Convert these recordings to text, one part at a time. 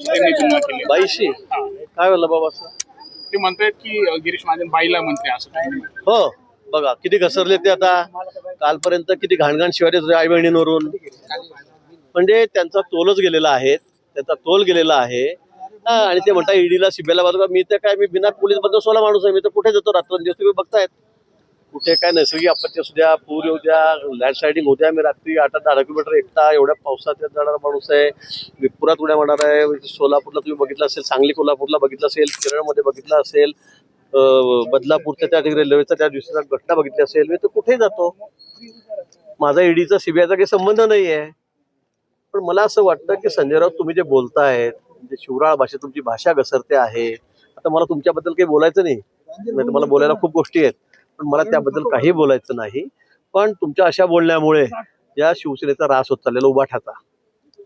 त्यांनी तुलना केली. बाईशी काय झालं बाबा असं? ते म्हणतात की गिरीश महाजन बाईला म्हणते असं काही. हो बघा किती घसरले ते आता. कालपर्यंत किती घाणघाण शिवाय आई बहिणींवरून, म्हणजे त्यांचा तोलच गेलेला आहे, त्यांचा तोल गेलेला आहे. आणि ते म्हणता ईडीला सीबीआयला बघा. मी तर काय, मी बिना पोलीस बंदोबस्ताला माणूस आहे. मी तर कुठे जातो रात्रंदिवस, तुम्ही बघतायत. कुठे काय नैसर्गिक आपत्ती असू द्या, पूर येऊ द्या, लँडस्लायडिंग होऊ द्या, मी रात्री 8-10 किलोमीटर एकटा एवढ्या पावसात जाणारा माणूस आहे. मी पुरात उड्या मारणार आहे. सोलापूरला तुम्ही बघितलं असेल, सांगली कोल्हापूरला बघितलं असेल, केरळमध्ये बघितलं असेल, बदलापूरच्या त्या ठिकाणी रेल्वेच्या त्या दिवसाची घटना बघितली असेल. मी तर कुठेही जातो. माझा ईडीचा सीबीआयचा काही संबंध नाही आहे. पण मला असं वाटतं की संजय राऊत, तुम्ही जे बोलतायत, म्हणजे शिवराळ भाषेत तुमची भाषा घसरते आहे. आता मला तुमच्याबद्दल काही बोलायचं नाही, मला बोलायला खूप गोष्टी आहेत, पण मला त्याबद्दल काही बोलायचं नाही. पण तुमच्या अशा बोलण्यामुळे या शिवसेनेचा रास होत चाललेला उभाठाचा.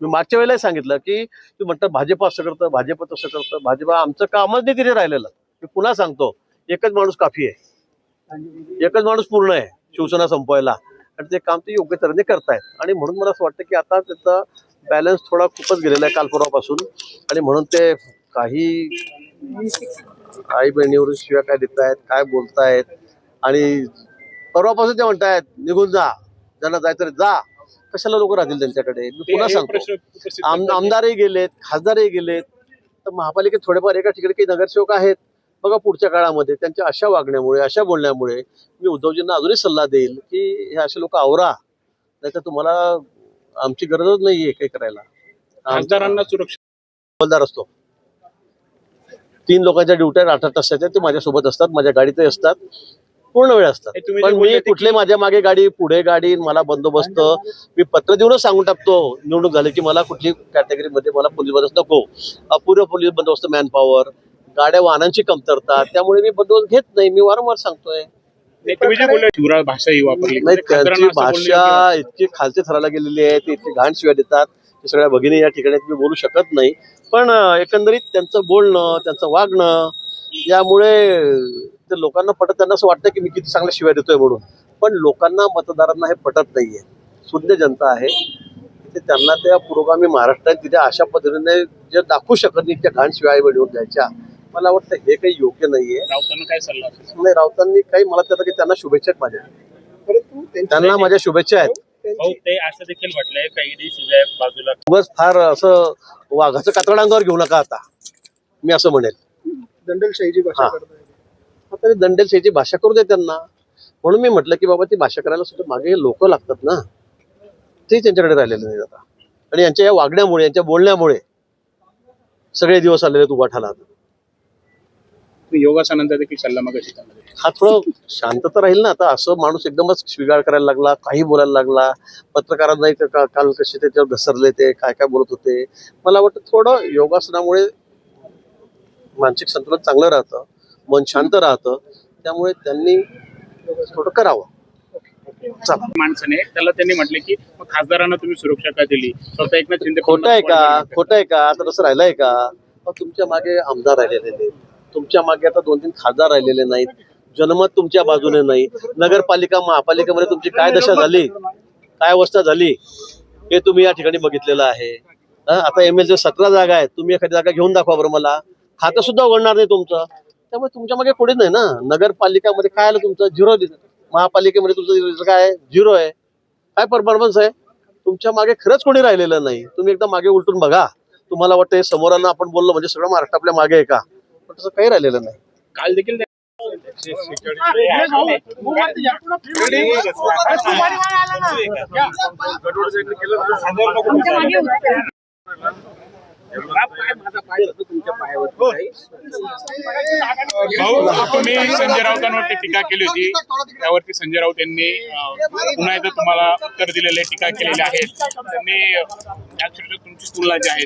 मी मागच्या वेळेला सांगितलं की तुम्ही म्हणता भाजप असं करतं, भाजप तसं करतं. भाजप आमचं कामच नाही तिथे राहिलेलं. मी पुन्हा सांगतो, एकच माणूस काफी आहे, एकच माणूस पूर्ण आहे शिवसेना संपवायला, आणि ते काम ते योग्य तऱ्हेने करतायत. आणि म्हणून मला असं वाटतं की आता त्याचा बॅलन्स थोडा खूपच गेलेला आहे काल परवापासून. आणि म्हणून ते काही आई बहिणीवरून शिव्या काय देत आहेत, काय बोलतायत. आणि परवापासून ते म्हणतायत निघून जा, ज्यांना जायचं जा. कशाला लोक राहतील त्यांच्याकडे? मी पुन्हा सांगतो, आमदारही गेलेत, खासदारही गेलेत, तर महापालिकेत थोडेफार एका ठिकाणी काही नगरसेवक आहेत. बघा पुढच्या काळामध्ये त्यांच्या अशा वागण्यामुळे, अशा बोलण्यामुळे मी उद्धवजींना अजूनही सल्ला देईल की हे असे लोक आवरा, नाही तर तुम्हाला आमची गरजच नाहीये काही करायला. खासदारांना सुरक्षा हवालदार असतो, 3 लोकांच्या ड्युट्या 8-8 तासाच्या, ते माझ्यासोबत असतात, माझ्या गाडीतही असतात, पूर्ण वेळ असतात. पण मी कुठले माझ्या मागे गाडी, पुढे गाडी, मला बंदोबस्त, मी पत्र देऊनच सांगून टाकतो निवडणूक झाली की मला कुठली कॅटेगरीमध्ये मला पोलीस बंदोबस्त नको. अपुरे पोलीस बंदोबस्त, मॅन पॉवर, गाड्या वाहनांची कमतरता, त्यामुळे मी बंदोबस्त घेत नाही. मी वारंवार सांगतोय. तुम्ही जे बोलले शिवराळ भाषा ही वापरली, नाही, त्यांची भाषा इतकी खालच्या थराला गेलेली आहे, ते इतके घाण शिव्या देतात, ते सगळ्या भगिनी या ठिकाणी मी बोलू शकत नाही. पण एकंदरीत त्यांचं बोलणं, त्यांचं वागणं यामुळे ते लोकांना पटत, त्यांना असं वाटतं की मी किती चांगल्या शिव्या देतोय म्हणून. पण लोकांना, मतदारांना हे पटत नाहीये. शुद्ध जनता आहे ते, त्यांना त्या पुरोगामी महाराष्ट्रात तिथे अशा पद्धतीने जे दाखवू शकत नाही त्या घाण शिव्या आईवडील द्यायच्या, मला वाटतं हे काही योग्य नाहीये. राऊतांना काय सल्ला नाही, राऊतांनी काही, मला त्याला त्यांना शुभेच्छा आहेत माझ्या, त्यांना माझ्या शुभेच्छा आहेत. ते असं देखील म्हटलंय काही ईडी बाजूला उगाच फार असं वाघाचं कातड अंगावर घेऊ नका. आता मी असं म्हणेल, दंडलशाहीची भाषा करताय. आता दंडेलशाहीची भाषा करू दे त्यांना. म्हणून मी म्हटलं की बाबा ती भाषा करायला सुद्धा मागे लोक लागतात ना, ते त्यांच्याकडे राहिलेले नाही आता. आणि यांच्या या वागण्यामुळे, यांच्या बोलण्यामुळे सगळे दिवस आलेले आहेत उभाठाला. योगासनानंतर देखील सल्ला मग हा थोडं शांतता राहील ना. आता असं माणूस एकदमच शिवीगाळ करायला लागला, काही बोलायला लागला, पत्रकारांनाही काल कसे त्याच्यावर घसरले, ते काय काय बोलत होते. मला वाटतं थोडं योगासनामुळे मानसिक संतुलन चांगलं राहतं, मन शांत राहतं, त्यामुळे त्यांनी थोडं करावं. माणसाने त्याला त्यांनी म्हटले की मग खासदारांना तुम्ही सुरक्षा का दिली? स्वतः एकनाथ शिंदे खोटं आहे का? खोटं आहे का? आता तसं राहिलंय का? तुमच्या मागे आमदार राहिलेले नाहीत, तुमच्या मागे आता 2-3 खासदार राहिलेले नाहीत, जनमत तुमच्या बाजूने नाही. नगरपालिका, महापालिकेमध्ये तुमची काय दशा झाली, काय अवस्था झाली, हे तुम्ही या ठिकाणी बघितलेलं आहे. आता MLC 17 जागा आहेत, तुम्ही एखादी जागा घेऊन दाखवा बरं मला. खातं सुद्धा उघडणार नाही तुमचं. त्यामुळे तुमच्या मागे कोणीच नाही ना. नगरपालिकामध्ये काय आलं तुमचं? 0 दिसत. महापालिकेमध्ये तुमचं काय 0 आहे. काय परफॉर्मन्स आहे तुमच्या मागे? खरंच कोणी राहिलेलं नाही. तुम्ही एकदा मागे उलटून बघा. तुम्हाला वाटतं समोरांना आपण बोललो म्हणजे सगळं महाराष्ट्र आपल्या मागे आहे का? पण तसं काही राहिलेलं नाही. काल देखील तुम्ही संजय राऊतांवरती टीका केली होती, त्यावरती संजय राऊत यांनी पुन्हा एकदा तुम्हाला उत्तर दिलेले, टीका केलेली आहे. त्यांनी तुमची तुलना जी आहे